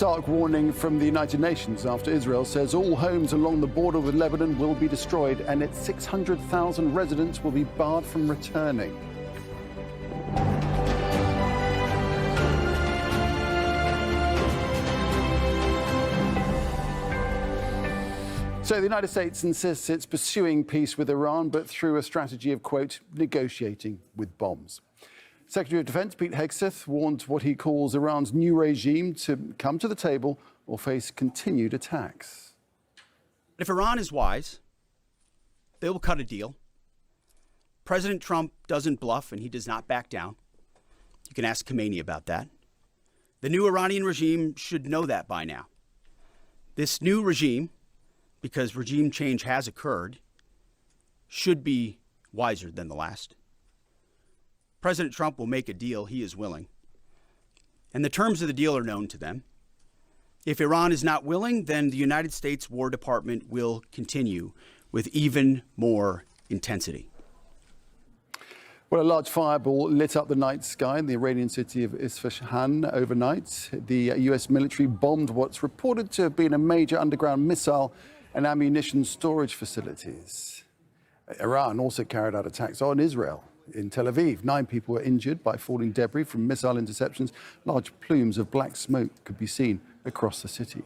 stark warning from the United Nations after Israel says all homes along the border with Lebanon will be destroyed and its 600,000 residents will be barred from returning. So the United States insists it's pursuing peace with Iran, but through a strategy of, quote, negotiating with bombs. Secretary of Defense Pete Hegseth warned what he calls Iran's new regime to come to the table or face continued attacks. If Iran is wise, they will cut a deal. President Trump doesn't bluff and he does not back down. You can ask Khamenei about that. The new Iranian regime should know that by now. This new regime, because regime change has occurred, should be wiser than the last. President Trump will make a deal. He is willing. And the terms of the deal are known to them. If Iran is not willing, then the United States War Department will continue with even more intensity. Well, a large fireball lit up the night sky in the Iranian city of Isfahan overnight. The US military bombed what's reported to have been a major underground missile and ammunition storage facilities. Iran also carried out attacks on Israel. In Tel Aviv, 9 people were injured by falling debris from missile interceptions. Large plumes of black smoke could be seen across the city.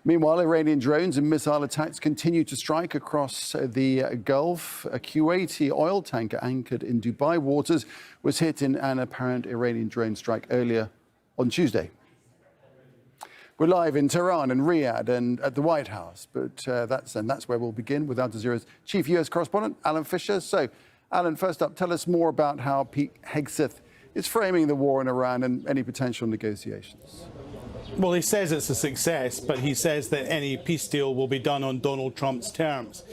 Meanwhile, Iranian drones and missile attacks continue to strike across the Gulf. A Kuwaiti oil tanker anchored in Dubai waters was hit in an apparent Iranian drone strike earlier on Tuesday. We're live in Tehran and Riyadh and at the White House, but that's where we'll begin with Al Jazeera's chief US correspondent, Alan Fisher. So, Alan, first up, tell us more about how Pete Hegseth is framing the war in Iran and any potential negotiations. Well, he says it's a success, but he says that any peace deal will be done on Donald Trump's terms,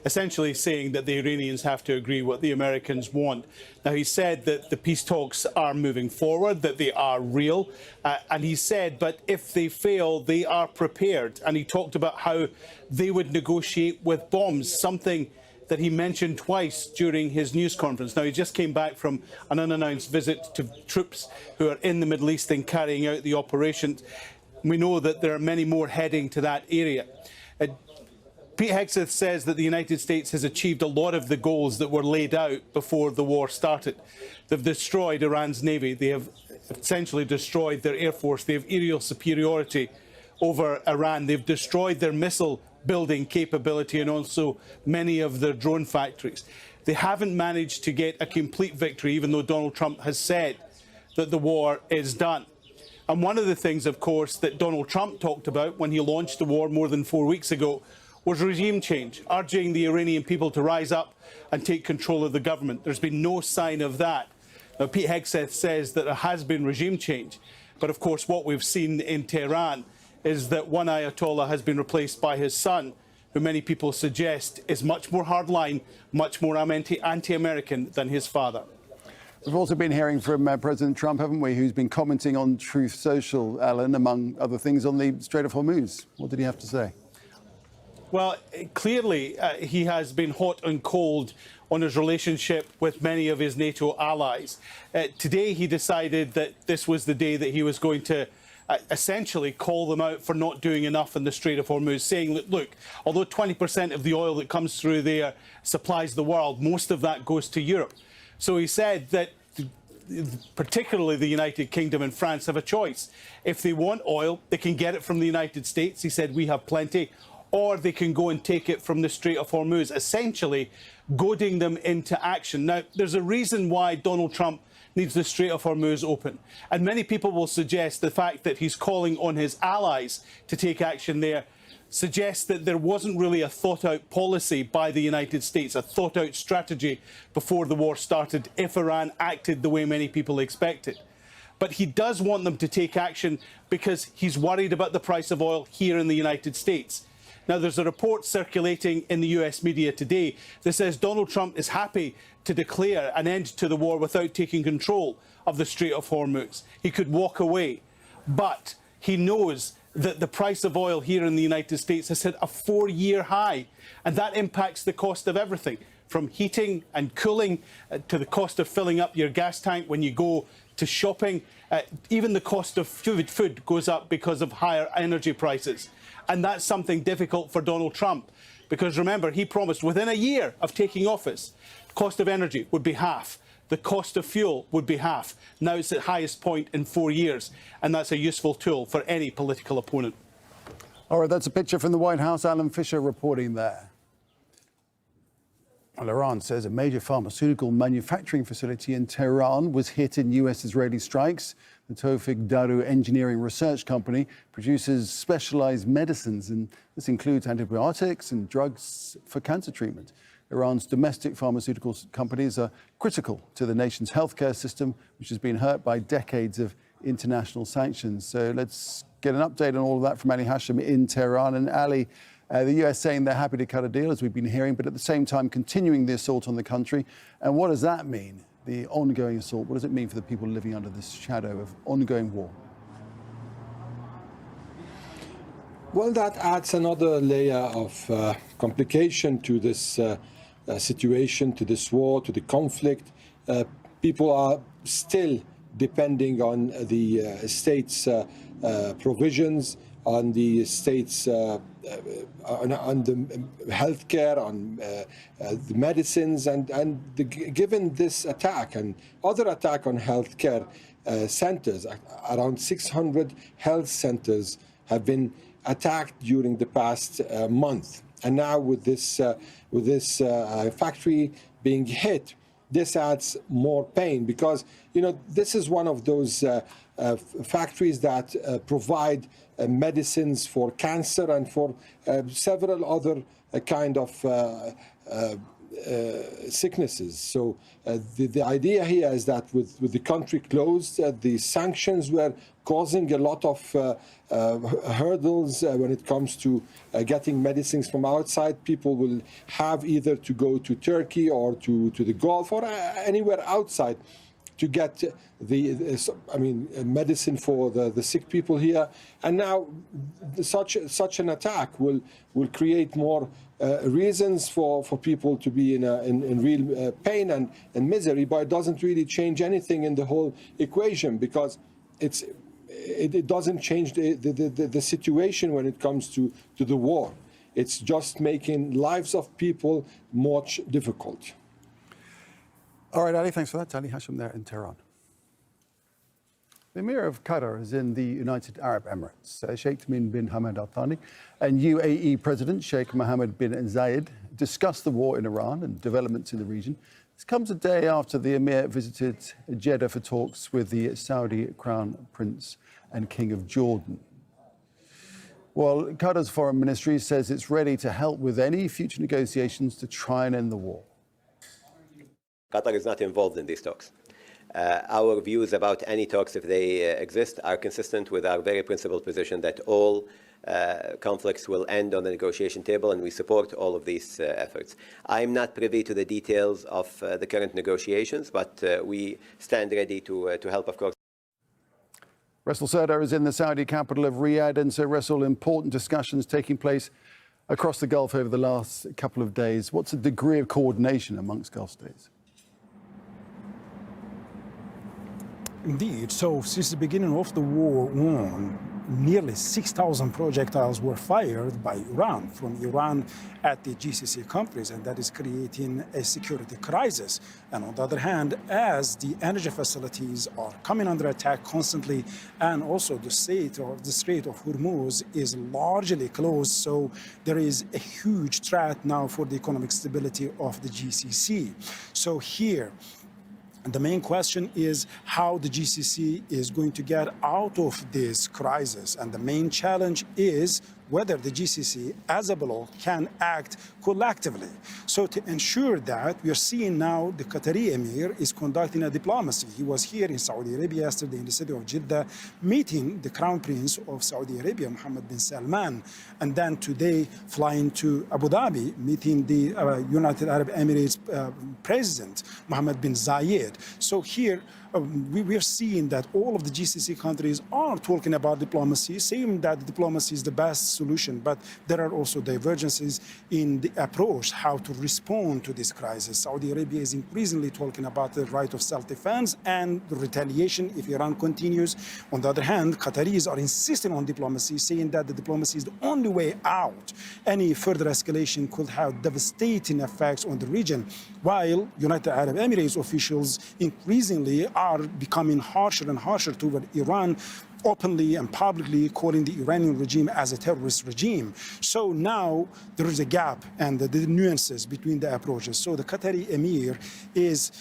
essentially saying that the Iranians have to agree what the Americans want. Now, he said that the peace talks are moving forward, that they are real, and he said, but if they fail, they are prepared. And he talked about how they would negotiate with bombs, something that he mentioned twice during his news conference. Now, he just came back from an unannounced visit to troops who are in the Middle East and carrying out the operations. We know that there are many more heading to that area. Pete Hegseth says that the United States has achieved a lot of the goals that were laid out before the war started. They've destroyed Iran's navy. They have essentially destroyed their air force. They have aerial superiority over Iran. They've destroyed their missile building capability and also many of their drone factories. They haven't managed to get a complete victory, even though Donald Trump has said that the war is done. And one of the things, of course, that Donald Trump talked about when he launched the war more than 4 weeks ago was regime change, urging the Iranian people to rise up and take control of the government. There's been no sign of that. Now, Pete Hegseth says that there has been regime change. But, of course, what we've seen in Tehran is that one Ayatollah has been replaced by his son, who many people suggest is much more hardline, much more anti-American than his father. We've also been hearing from President Trump, haven't we, who's been commenting on Truth Social, Alan, among other things, on the Strait of Hormuz. What did he have to say? Well, clearly he has been hot and cold on his relationship with many of his NATO allies. Today he decided that this was the day that he was going to essentially call them out for not doing enough in the Strait of Hormuz, saying, look, although 20% of the oil that comes through there supplies the world, most of that goes to Europe. So he said that particularly the United Kingdom and France have a choice. If they want oil, they can get it from the United States. He said, we have plenty. Or they can go and take it from the Strait of Hormuz, essentially goading them into action. Now, there's a reason why Donald Trump needs the Strait of Hormuz open. And many people will suggest the fact that he's calling on his allies to take action there suggests that there wasn't really a thought-out policy by the United States, a thought-out strategy before the war started if Iran acted the way many people expected. But he does want them to take action because he's worried about the price of oil here in the United States. Now, there's a report circulating in the US media today that says Donald Trump is happy to declare an end to the war without taking control of the Strait of Hormuz. He could walk away, but he knows that the price of oil here in the United States has hit a 4-year high, and that impacts the cost of everything, from heating and cooling to the cost of filling up your gas tank when you go to shopping. Even the cost of food goes up because of higher energy prices. And that's something difficult for Donald Trump. Because remember, he promised within a year of taking office, cost of energy would be half. The cost of fuel would be half. Now it's at highest point in 4 years. And that's a useful tool for any political opponent. All right, that's a picture from the White House. Alan Fisher reporting there. Well, Iran says a major pharmaceutical manufacturing facility in Tehran was hit in US-Israeli strikes. The Tawfiq Daru Engineering Research Company produces specialized medicines, and this includes antibiotics and drugs for cancer treatment. Iran's domestic pharmaceutical companies are critical to the nation's healthcare system, which has been hurt by decades of international sanctions. So let's get an update on all of that from Ali Hashim in Tehran. And Ali, the US saying they're happy to cut a deal, as we've been hearing, but at the same time continuing the assault on the country. And what does that mean, the ongoing assault? What does it mean for the people living under this shadow of ongoing war? Well, that adds another layer of complication to this situation, to this war, to the conflict. People are still depending on the state's provisions, on the state's on the healthcare, on the medicines, and given this attack and other attack on healthcare centers, around 600 health centers have been attacked during the past month, and now with this factory being hit, this adds more pain, because this is one of those factories that provide medicines for cancer and for several other kind of sicknesses. So the idea here is that with the country closed, the sanctions were causing a lot of hurdles when it comes to getting medicines from outside. People will have either to go to Turkey or to the Gulf or anywhere outside to get medicine for the sick people here. And now such an attack will create more reasons for people to be in real pain and misery, but it doesn't really change anything in the whole equation, because it doesn't change the situation when it comes to the war. It's just making lives of people much difficult. All right, Ali, thanks for that. Ali Hashim there in Tehran. The Emir of Qatar is in the United Arab Emirates. Sheikh Tamim bin Hamad Al Thani and UAE President Sheikh Mohammed bin Zayed discussed the war in Iran and developments in the region. This comes a day after the Emir visited Jeddah for talks with the Saudi Crown Prince and King of Jordan. Well, Qatar's foreign ministry says it's ready to help with any future negotiations to try and end the war. Qatar is not involved in these talks. Our views about any talks, if they exist, are consistent with our very principled position that all conflicts will end on the negotiation table, and we support all of these efforts. I'm not privy to the details of the current negotiations, but we stand ready to help, of course. Rasul Sardar is in the Saudi capital of Riyadh, and so, Rasul, important discussions taking place across the Gulf over the last couple of days. What's the degree of coordination amongst Gulf states? Indeed. So since the beginning of the war on, nearly 6,000 projectiles were fired by Iran, from Iran at the GCC countries, and that is creating a security crisis. And on the other hand, as the energy facilities are coming under attack constantly, and also the Strait of Hormuz is largely closed, so there is a huge threat now for the economic stability of the GCC. So here, and the main question is how the GCC is going to get out of this crisis. And the main challenge is whether the GCC as a bloc can act collectively. So to ensure that, we are seeing now the Qatari Emir is conducting a diplomacy. He was here in Saudi Arabia yesterday in the city of Jeddah, meeting the Crown Prince of Saudi Arabia, Mohammed bin Salman, and then today flying to Abu Dhabi, meeting the United Arab Emirates President, Mohammed bin Zayed. So here, we are seeing that all of the GCC countries are talking about diplomacy, saying that diplomacy is the best solution, but there are also divergences in the approach, how to respond to this crisis. Saudi Arabia is increasingly talking about the right of self-defense and the retaliation if Iran continues. On the other hand, Qataris are insisting on diplomacy, saying that the diplomacy is the only way out. Any further escalation could have devastating effects on the region, while United Arab Emirates officials increasingly are becoming harsher and harsher toward Iran, openly and publicly calling the Iranian regime as a terrorist regime. So now there is a gap and the nuances between the approaches. So the Qatari emir is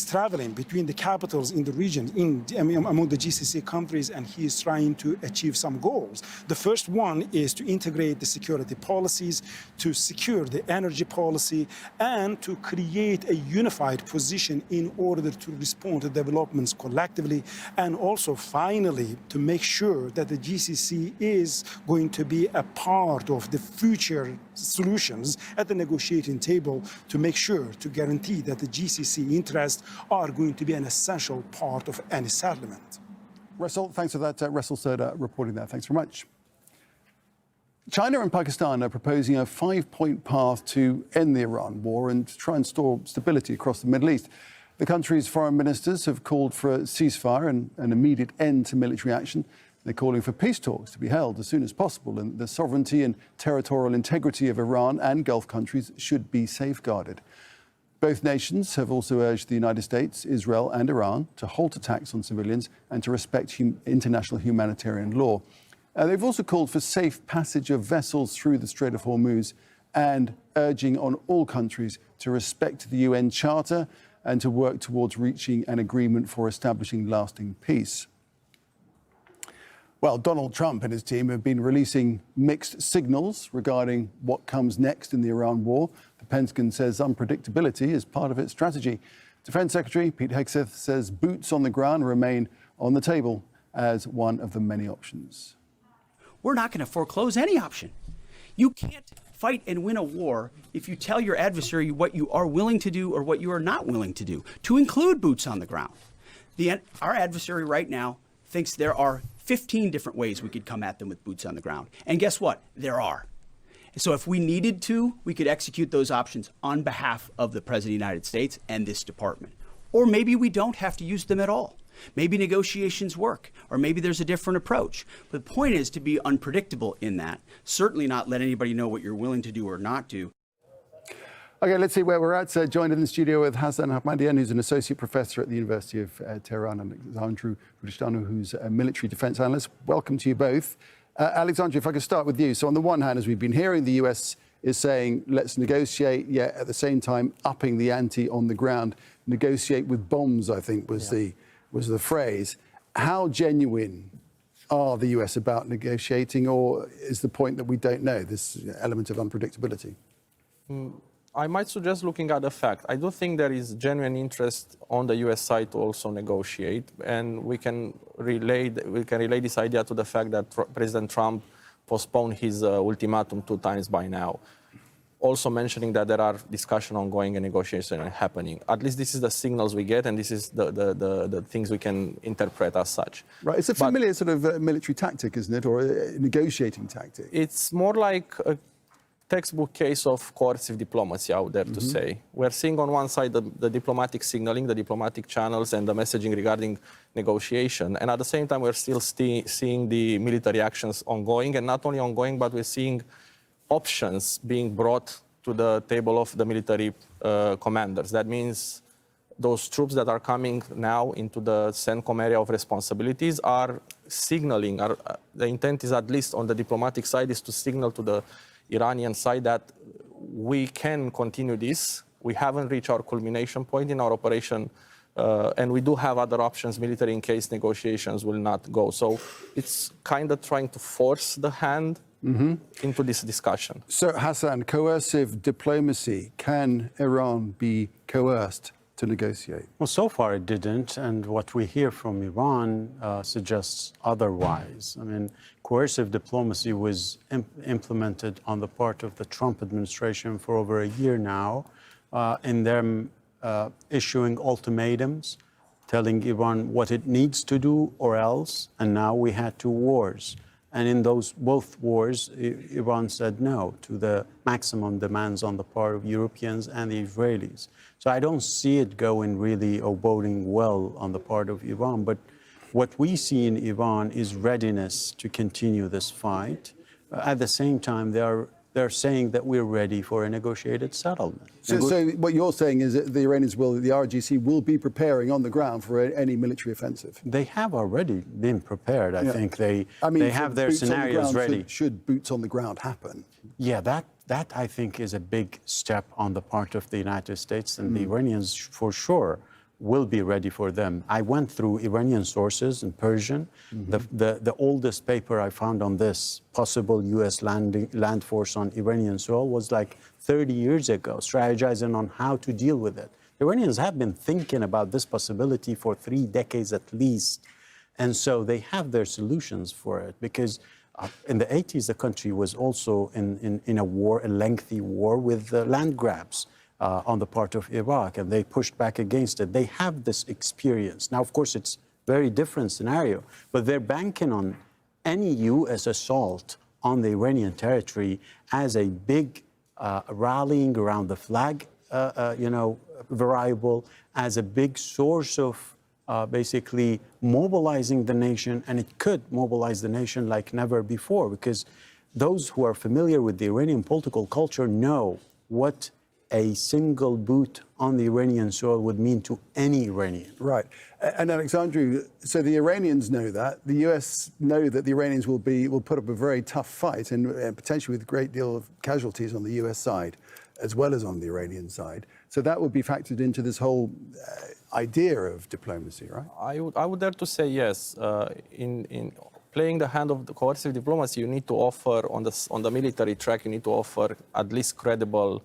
traveling between the capitals in the region, among the GCC countries, and he is trying to achieve some goals. The first one is to integrate the security policies, to secure the energy policy, and to create a unified position in order to respond to developments collectively, and also finally to make sure that the GCC is going to be a part of the future solutions at the negotiating table, to make sure to guarantee that the GCC interests are going to be an essential part of any settlement. Russell, thanks for that. Russell Serda reporting that. Thanks very much. China and Pakistan are proposing a 5-point path to end the Iran war and to try and restore stability across the Middle East. The country's foreign ministers have called for a ceasefire and an immediate end to military action. They're calling for peace talks to be held as soon as possible, and the sovereignty and territorial integrity of Iran and Gulf countries should be safeguarded. Both nations have also urged the United States, Israel and Iran to halt attacks on civilians and to respect international humanitarian law. They've also called for safe passage of vessels through the Strait of Hormuz and urging on all countries to respect the UN Charter and to work towards reaching an agreement for establishing lasting peace. Well, Donald Trump and his team have been releasing mixed signals regarding what comes next in the Iran war. The Pentagon says unpredictability is part of its strategy. Defense Secretary Pete Hegseth says boots on the ground remain on the table as one of the many options. We're not going to foreclose any option. You can't fight and win a war if you tell your adversary what you are willing to do or what you are not willing to do, to include boots on the ground. Our adversary right now thinks there are 15 different ways we could come at them with boots on the ground. And guess what? There are. So if we needed to, we could execute those options on behalf of the President of the United States and this department. Or maybe we don't have to use them at all. Maybe negotiations work, or maybe there's a different approach. But the point is to be unpredictable in that. Certainly not let anybody know what you're willing to do or not do. OK, let's see where we're at. Joined in the studio with Hassan Ahmadian, who's an associate professor at the University of Tehran, and Alexandru Vârșteanu, who's a military defense analyst. Welcome to you both. Alexandru, if I could start with you. So on the one hand, as we've been hearing, the US is saying, let's negotiate, yet at the same time upping the ante on the ground. Negotiate with bombs, I think, was the phrase. How genuine are the US about negotiating, or is the point that we don't know, this element of unpredictability? I might suggest looking at the fact. I do think there is genuine interest on the US side to also negotiate, and we can relay this idea to the fact that President Trump postponed his ultimatum 2 times by now. Also mentioning that there are discussions ongoing and negotiations happening. At least this is the signals we get, and this is the things we can interpret as such. Right, it's a familiar sort of military tactic, isn't it, or a negotiating tactic? It's more like a textbook case of coercive diplomacy out there, to say. We're seeing on one side the diplomatic signaling, the diplomatic channels, and the messaging regarding negotiation. And at the same time, we're still seeing the military actions ongoing, and not only ongoing, but we're seeing options being brought to the table of the military commanders. That means those troops that are coming now into the CENTCOM area of responsibilities are signaling, the intent is, at least on the diplomatic side, is to signal to the Iranian side that we can continue this. We haven't reached our culmination point in our operation, and we do have other options, military, in case negotiations will not go. So it's kind of trying to force the hand into this discussion. So, Hassan, coercive diplomacy, can Iran be coerced to negotiate? Well, so far it didn't, and what we hear from Iran suggests otherwise. I mean, coercive diplomacy was implemented on the part of the Trump administration for over a year now, in them issuing ultimatums, telling Iran what it needs to do or else, and now we had two wars. And in those both wars, Iran said no to the maximum demands on the part of Europeans and the Israelis. So I don't see it going really or boding well on the part of Iran. But what we see in Iran is readiness to continue this fight. At the same time, they're saying that we're ready for a negotiated settlement. So what you're saying is that the Iranians the RGC will be preparing on the ground for any military offensive? They have already been prepared. I think they have their boots on the scenarios ground, ready. Should boots on the ground happen? Yeah, that I think is a big step on the part of the United States, and the Iranians for sure will be ready for them. I went through Iranian sources in Persian. The oldest paper I found on this possible U.S. land force on Iranian soil was like 30 years ago, strategizing on how to deal with it. The Iranians have been thinking about this possibility for 3 decades at least. And so they have their solutions for it, because in the 80s, the country was also in a war, a lengthy war with land grabs on the part of Iraq, and they pushed back against it. They have this experience. Now, of course, it's a very different scenario, but they're banking on any U.S. assault on the Iranian territory as a big rallying around the flag, variable, as a big source of basically mobilizing the nation, and it could mobilize the nation like never before, because those who are familiar with the Iranian political culture know what a single boot on the Iranian soil would mean to any Iranian. Right. And Alexandru, so the Iranians know that. The US know that the Iranians will put up a very tough fight, and potentially with a great deal of casualties on the US side, as well as on the Iranian side. So that would be factored into this whole idea of diplomacy, right? I would dare to say yes. In playing the hand of the coercive diplomacy, you need to offer on the military track. You need to offer at least credible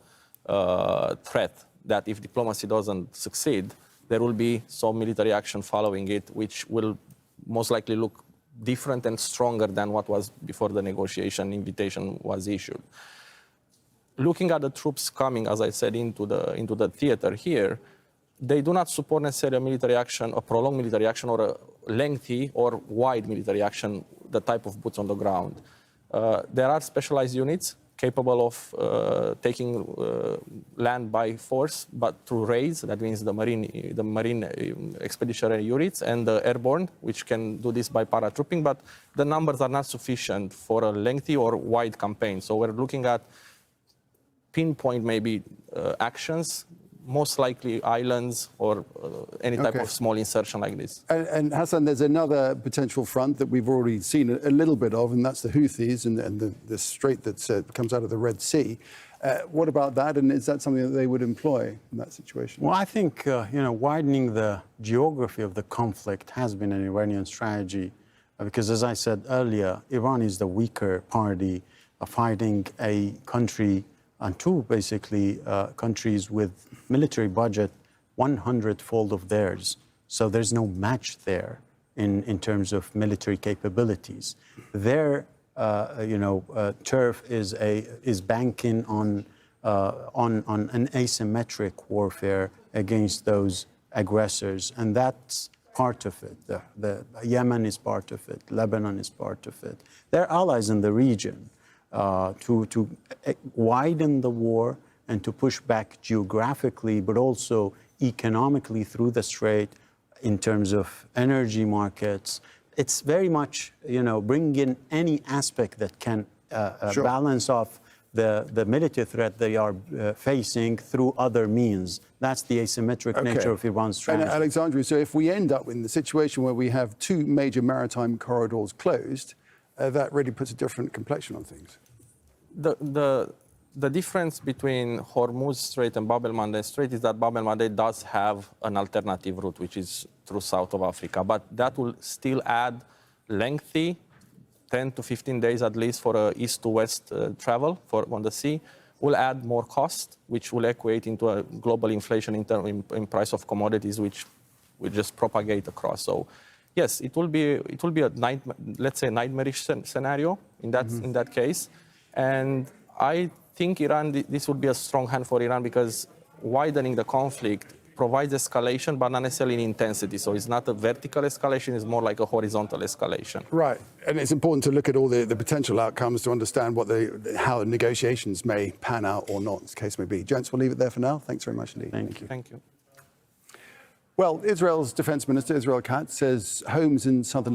threat that if diplomacy doesn't succeed, there will be some military action following it, which will most likely look different and stronger than what was before the negotiation invitation was issued. Looking at the troops coming, as I said, into the theater here, they do not support necessarily a military action, a prolonged military action, or a lengthy or wide military action, the type of boots on the ground. There are specialized units capable of taking land by force, but through raids. That means the marine expeditionary units and the airborne, which can do this by paratrooping. But the numbers are not sufficient for a lengthy or wide campaign. So we're looking at pinpoint maybe actions, most likely islands or any type of small insertion like this. And Hassan, there's another potential front that we've already seen a little bit of, and that's the Houthis and the strait that comes out of the Red Sea. What about that, and is that something that they would employ in that situation? Well, I think widening the geography of the conflict has been an Iranian strategy, because as I said earlier, Iran is the weaker party fighting a country and two basically countries with military budget 100-fold of theirs. So there's no match there in terms of military capabilities. Their turf is banking on an asymmetric warfare against those aggressors, and that's part of it. The Yemen is part of it. Lebanon is part of it. They're allies in the region. To widen the war and to push back geographically, but also economically through the strait in terms of energy markets. It's very much, bring in any aspect that can balance off the military threat they are facing through other means. That's the asymmetric nature of Iran's strategy. And Alexandru, so if we end up in the situation where we have two major maritime corridors closed, that really puts a different complexion on things. The difference between Hormuz Strait and Bab el-Mandeb Strait is that Bab el-Mandeb does have an alternative route, which is through south of Africa, but that will still add lengthy, 10 to 15 days at least for east to west travel on the sea, will add more cost, which will equate into a global inflation in price of commodities, which will just propagate across. So yes, it will be a nightmarish scenario in that case, and I think this would be a strong hand for Iran, because widening the conflict provides escalation, but not necessarily in intensity. So it's not a vertical escalation, it's more like a horizontal escalation. Right, and it's important to look at all the potential outcomes to understand how the negotiations may pan out or not, as the case may be. Gents, we'll leave it there for now. Thanks very much indeed. Thank you. Thank you. Well, Israel's Defense Minister, Israel Katz, says homes in southern